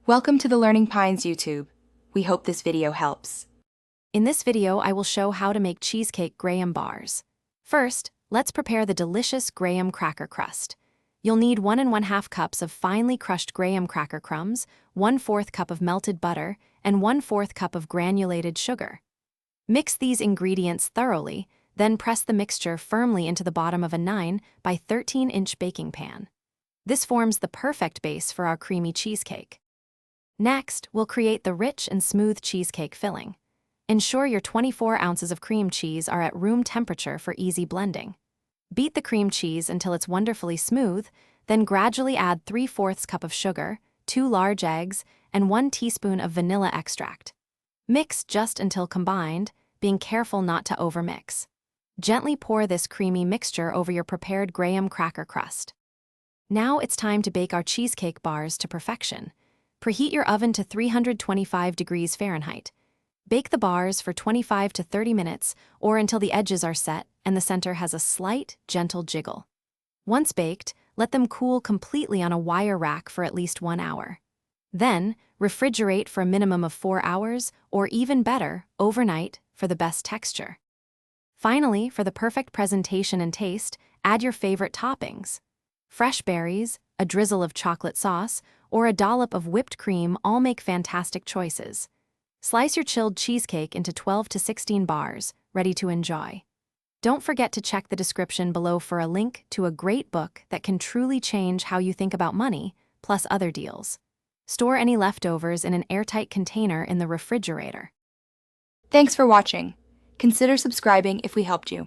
Welcome to the Learning Pines YouTube. We hope this video helps. In this video, I will show how to make cheesecake graham bars. First, let's prepare the delicious graham cracker crust. You'll need 1 1/2 cups of finely crushed graham cracker crumbs, 1/4 cup of melted butter, and 1/4 cup of granulated sugar. Mix these ingredients thoroughly, then press the mixture firmly into the bottom of a 9 by 13-inch baking pan. This forms the perfect base for our creamy cheesecake. Next, we'll create the rich and smooth cheesecake filling. Ensure your 24 ounces of cream cheese are at room temperature for easy blending. Beat the cream cheese until it's wonderfully smooth, then gradually add 3/4 cup of sugar, 2 large eggs, and 1 teaspoon of vanilla extract. Mix just until combined, being careful not to overmix. Gently pour this creamy mixture over your prepared graham cracker crust. Now it's time to bake our cheesecake bars to perfection. Preheat your oven to 325 degrees Fahrenheit. Bake the bars for 25 to 30 minutes or until the edges are set and the center has a slight, gentle jiggle. Once baked, let them cool completely on a wire rack for at least 1 hour. Then, refrigerate for a minimum of 4 hours, or even better, overnight, for the best texture. Finally, for the perfect presentation and taste, add your favorite toppings. Fresh berries, a drizzle of chocolate sauce, or a dollop of whipped cream all make fantastic choices. Slice your chilled cheesecake into 12 to 16 bars, ready to enjoy. Don't forget to check the description below for a link to a great book that can truly change how you think about money, plus other deals. Store any leftovers in an airtight container in the refrigerator. Thanks for watching. Consider subscribing if we helped you.